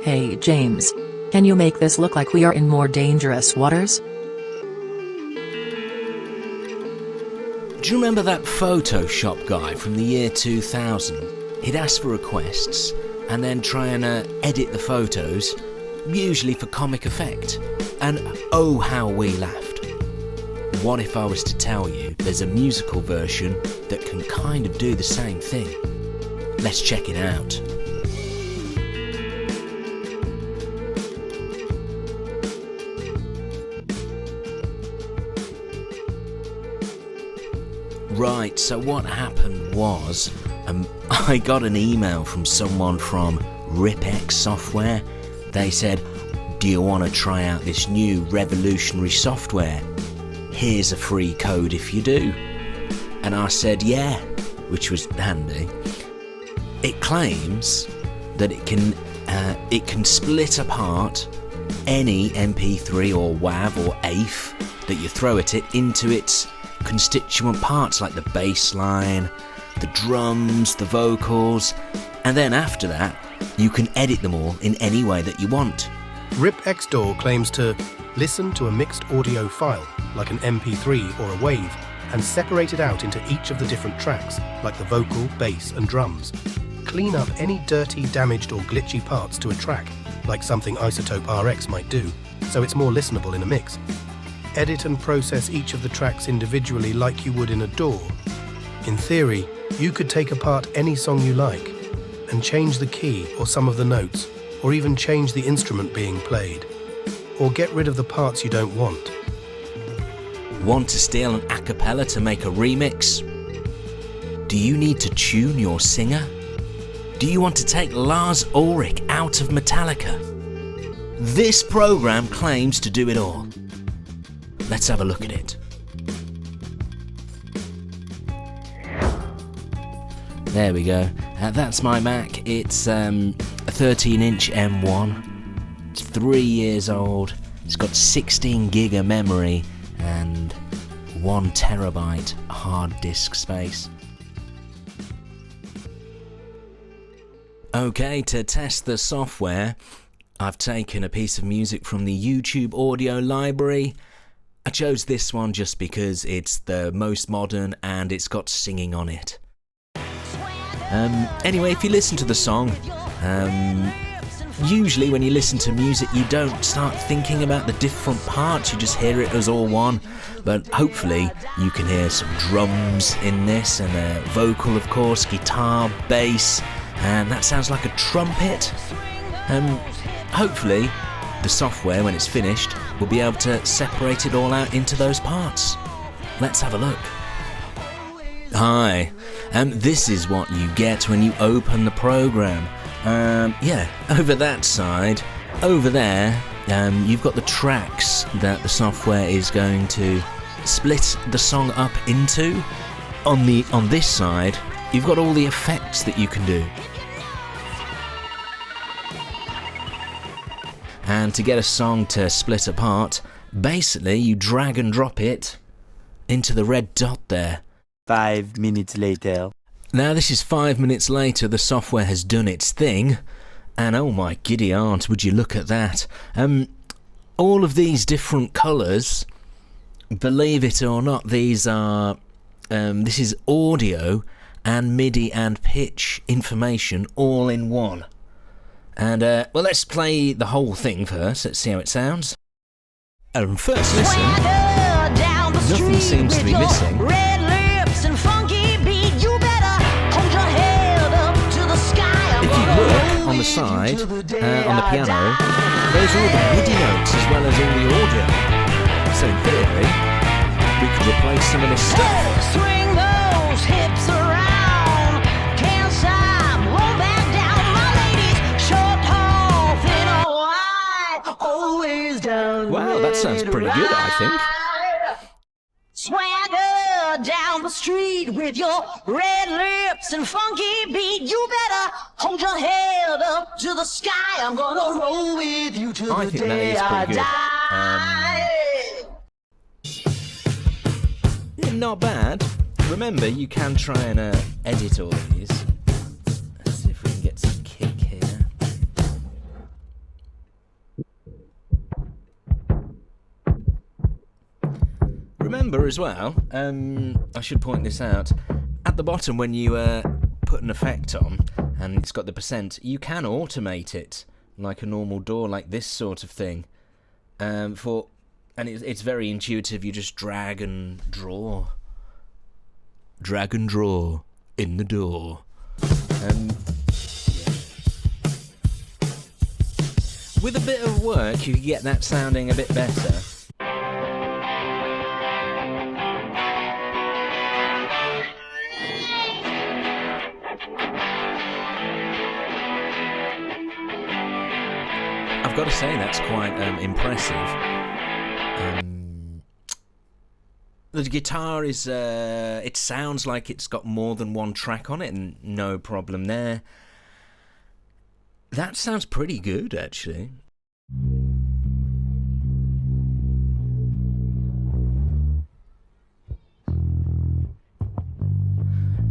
Hey James. Can you make this look like we are in more dangerous waters? Do you remember that Photoshop guy from the year 2000? He'd ask for requests and then try and edit the photos, usually for comic effect. And oh, how we laughed. What if I was to tell you there's a musical version that can kind of do the same thing? Let's check it out. Right, so what happened was, I got an email from someone from RipX software. They said, do you want to try out this new revolutionary software? Here's a free code if you do. And I said, yeah, which was handy. It claims that it can split apart any MP3 or WAV or AIF that you throw at it into its constituent parts, like the bass line, the drums, the vocals, and then after that you can edit them all in any way that you want. RipX DAW claims to listen to a mixed audio file, like an MP3 or a wave, and separate it out into each of the different tracks, like the vocal, bass and drums. Clean up any dirty, damaged or glitchy parts to a track, like something Isotope RX might do, so it's more listenable in a mix. Edit and process each of the tracks individually like you would in a DAW. In theory, you could take apart any song you like and change the key or some of the notes, or even change the instrument being played, or get rid of the parts you don't want. Want to steal an a cappella to make a remix? Do you need to tune your singer? Do you want to take Lars Ulrich out of Metallica? This program claims to do it all. Let's have a look at it. There we go. That's my Mac. It's a 13-inch M1. It's 3 years old. It's got 16 gig of memory and 1 terabyte hard disk space. Okay, to test the software, I've taken a piece of music from the YouTube audio library. I chose this one just because it's the most modern and it's got singing on it. Anyway, if you listen to the song, usually when you listen to music you don't start thinking about the different parts, you just hear it as all one. But hopefully you can hear some drums in this and a vocal, of course, guitar, bass, and that sounds like a trumpet. Hopefully the software, when it's finished, will be able to separate it all out into those parts. Let's have a look. Hi, this is what you get when you open the program. Yeah, over that side, over there, you've got the tracks that the software is going to split the song up into. On this side, you've got all the effects that you can do. And to get a song to split apart, basically you drag and drop it into the red dot there. 5 minutes later. Now this is 5 minutes later, the software has done its thing, and oh my giddy aunt, would you look at that. All of these different colours, believe it or not, these are, this is audio and MIDI and pitch information all in one. And, well, let's play the whole thing first. Let's see how it sounds. First listen, nothing seems to be missing. Red lips and funky beat, you better hold your head up to the sky. If you look on the side, on the piano, there's all the MIDI notes as well as all the audio. So in theory, we could replace some of this stuff. Swing those hips around, can't stop, roll back down, my ladies, short, tall, thin or wide, always down. Wow, that sounds pretty good, I think. Swagger down the street with your red lips and funky beat. You better hold your head up to the sky. I'm gonna roll with you till the day I die. Yeah, not bad. Remember, you can try and edit all these. Let's see if we can get some kick here. Remember as well, I should point this out, at the bottom when you put an effect on and it's got the percent, you can automate it like a normal DAW, like this sort of thing. And it's very intuitive. You just drag and draw in the DAW. With a bit of work, you can get that sounding a bit better. I've got to say that's quite impressive. The guitar is, it sounds like it's got more than one track on it, and no problem there. That sounds pretty good, actually.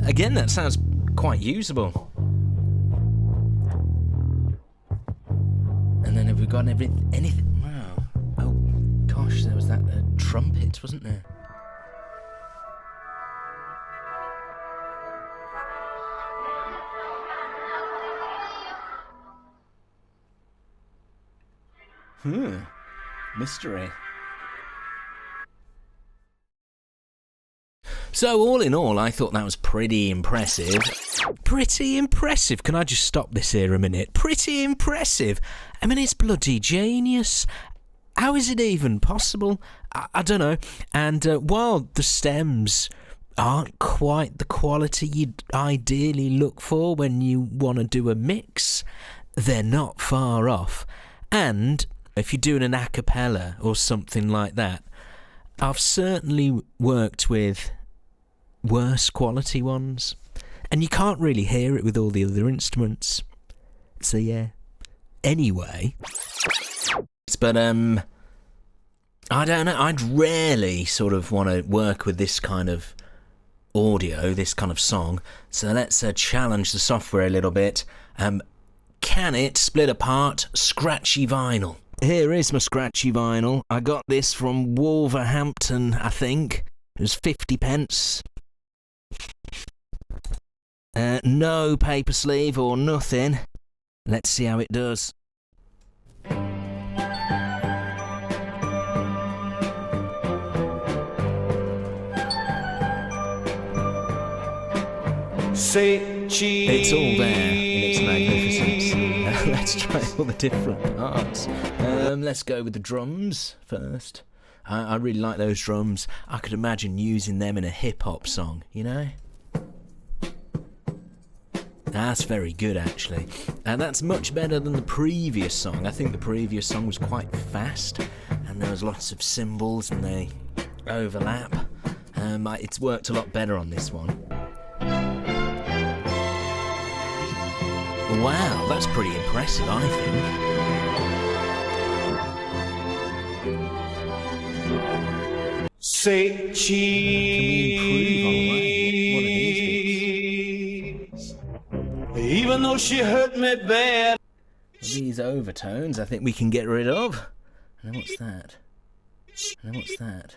Again, that sounds quite usable. And then have we got anything? Wow. Oh, gosh, there was that trumpet, wasn't there? Mystery. So all in all, I thought that was pretty impressive. Pretty impressive. Can I just stop this here a minute? Pretty impressive. I mean, it's bloody genius. How is it even possible? I don't know. And while the stems aren't quite the quality you'd ideally look for when you want to do a mix, they're not far off. And if you're doing an a cappella or something like that, I've certainly worked with worse quality ones, and you can't really hear it with all the other instruments. So yeah. Anyway, but I don't know. I'd rarely sort of want to work with this kind of audio, this kind of song. So let's challenge the software a little bit. Can it split apart scratchy vinyl? Here is my scratchy vinyl. I got this from Wolverhampton, I think. It was 50 pence. No paper sleeve or nothing. Let's see how it does. Say cheese. It's all there in its magnificence. Let's try all the different parts. Let's go with the drums first. I really like those drums. I could imagine using them in a hip-hop song, you know? That's very good, actually. And that's much better than the previous song. I think the previous song was quite fast, and there was lots of cymbals, and they overlap. It's worked a lot better on this one. Wow, that's pretty impressive, I think. Say cheese. Can we improve on one of these bits? Even though she hurt me bad. These overtones, I think we can get rid of. And then what's that? And then what's that?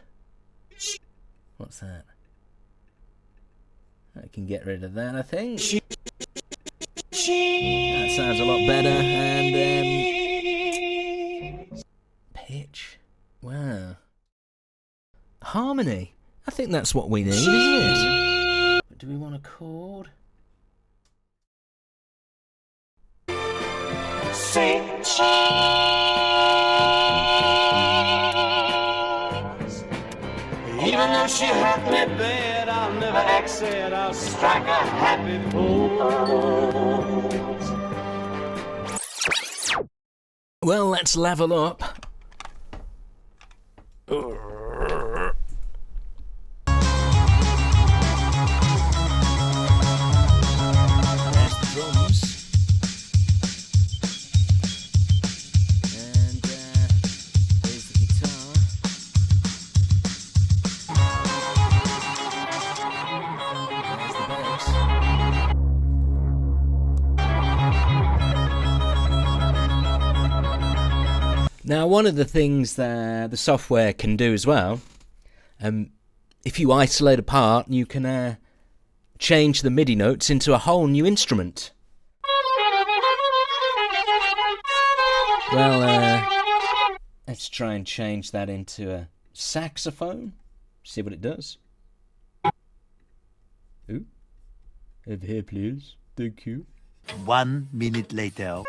What's that? I can get rid of that, I think. That sounds a lot better. And pitch. Wow. Harmony. I think that's what we need, isn't it? But do we want a chord? Say cheese. Even though she hurt me bad, I'll never exit. I'll strike a happy pose. Well, let's level up. There's the drums. And here's the guitar. There's the bass. Now, one of the things that the software can do as well, if you isolate a part, you can change the MIDI notes into a whole new instrument. Well, let's try and change that into a saxophone. See what it does. Ooh. Over here, please. Thank you. 1 minute later.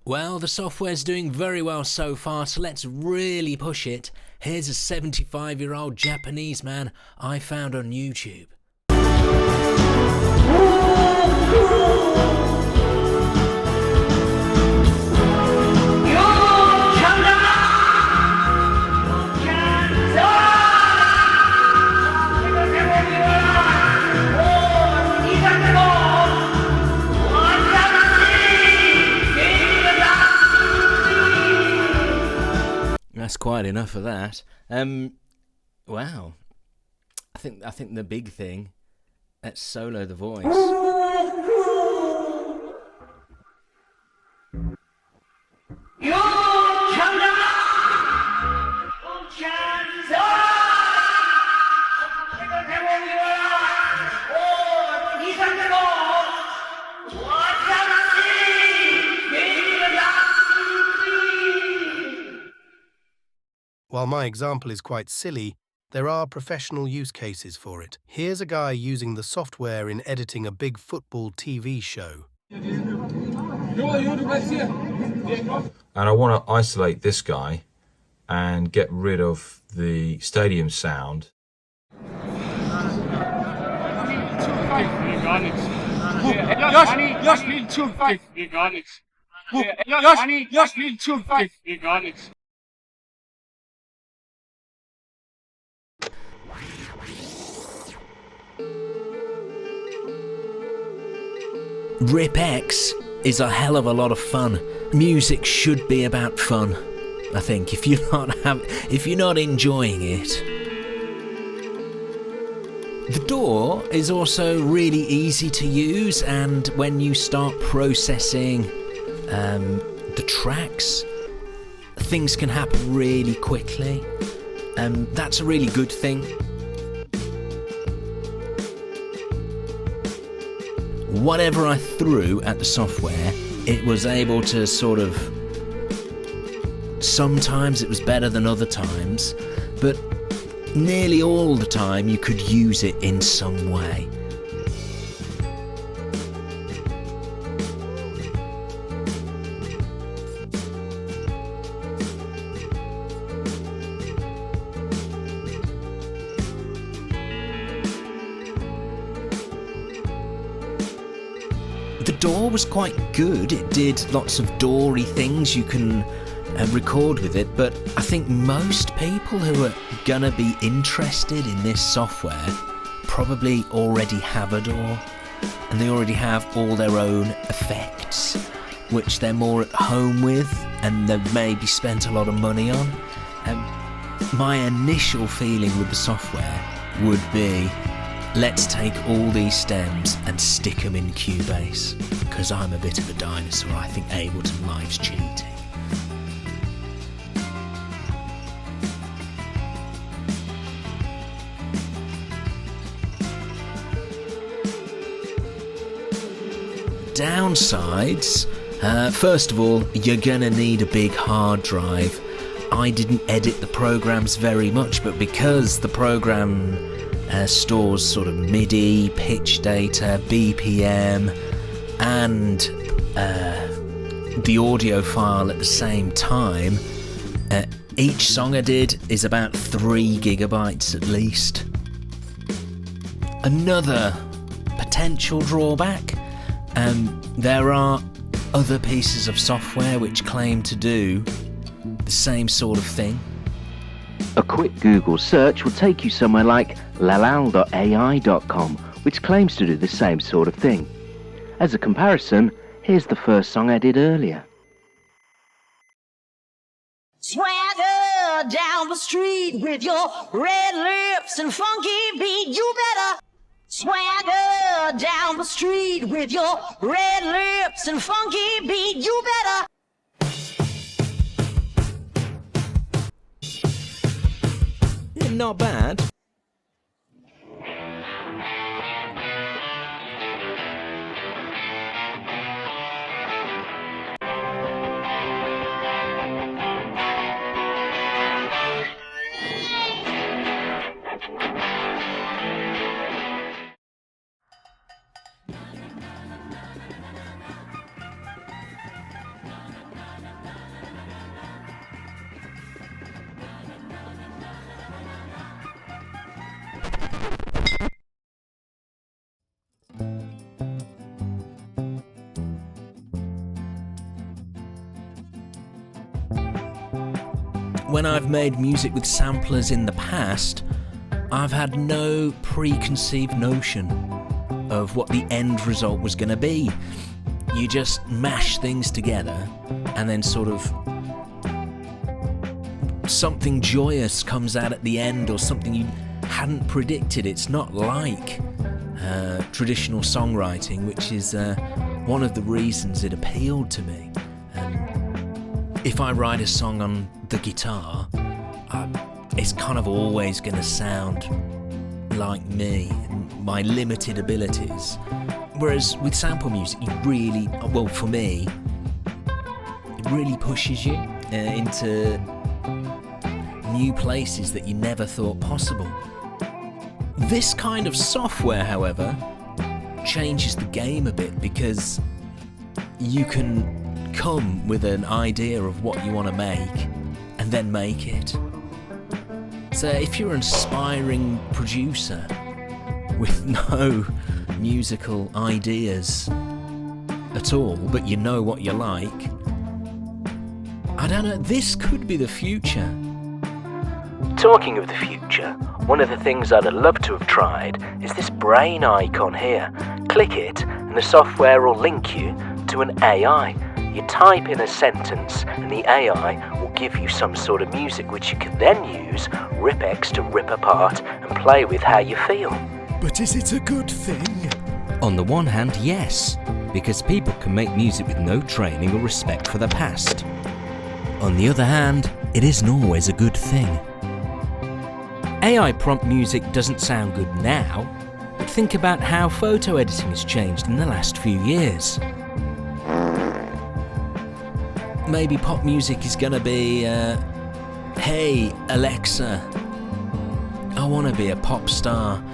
Well, the software's doing very well so far, so let's really push it. Here's a 75-year-old Japanese man I found on YouTube. That's quite enough of that. Wow. I think the big thing, let's solo the voice. While my example is quite silly, there are professional use cases for it. Here's a guy using the software in editing a big football TV show. And I want to isolate this guy and get rid of the stadium sound. RipX is a hell of a lot of fun. Music should be about fun, I think. If you're not enjoying it. The DAW is also really easy to use, and when you start processing the tracks, things can happen really quickly. That's a really good thing. Whatever I threw at the software, it was able to sort of... Sometimes it was better than other times, but nearly all the time you could use it in some way. The DAW was quite good. It did lots of DAW-y things you can record with it, but I think most people who are gonna be interested in this software probably already have a DAW, and they already have all their own effects, which they're more at home with, and they've maybe spent a lot of money on. My initial feeling with the software would be, let's take all these stems and stick them in Cubase, because I'm a bit of a dinosaur. I think Ableton Live's cheating. Downsides, first of all, you're gonna need a big hard drive. I didn't edit the programs very much, but because the program stores sort of MIDI, pitch data, BPM, and the audio file at the same time, each song I did is about 3 gigabytes at least. Another potential drawback, there are other pieces of software which claim to do the same sort of thing. A quick Google search will take you somewhere like LALAL.AI.com, which claims to do the same sort of thing. As a comparison, here's the first song I did earlier. Swagger down the street with your red lips and funky beat. You better Swagger down the street with your red lips and funky beat. You better. Yeah, not bad. When I've made music with samplers in the past, I've had no preconceived notion of what the end result was going to be. You just mash things together and then sort of something joyous comes out at the end, or something you hadn't predicted. It's not like traditional songwriting, which is one of the reasons it appealed to me. If I write a song on the guitar, it's kind of always going to sound like me, my limited abilities. Whereas with sample music, you really, well, for me, it really pushes you into new places that you never thought possible. This kind of software, however, changes the game a bit, because you can come with an idea of what you want to make and then make it. So if you're an aspiring producer with no musical ideas at all, but you know what you like, I don't know, this could be the future. Talking of the future, one of the things I'd love to have tried is this brain icon here. Click it and the software will link you to an AI. You type in a sentence and the AI will give you some sort of music which you can then use RipX to rip apart and play with how you feel. But is it a good thing? On the one hand, yes, because people can make music with no training or respect for the past. On the other hand, it isn't always a good thing. AI prompt music doesn't sound good now, but think about how photo editing has changed in the last few years. Maybe pop music is gonna be, hey Alexa, I wanna be a pop star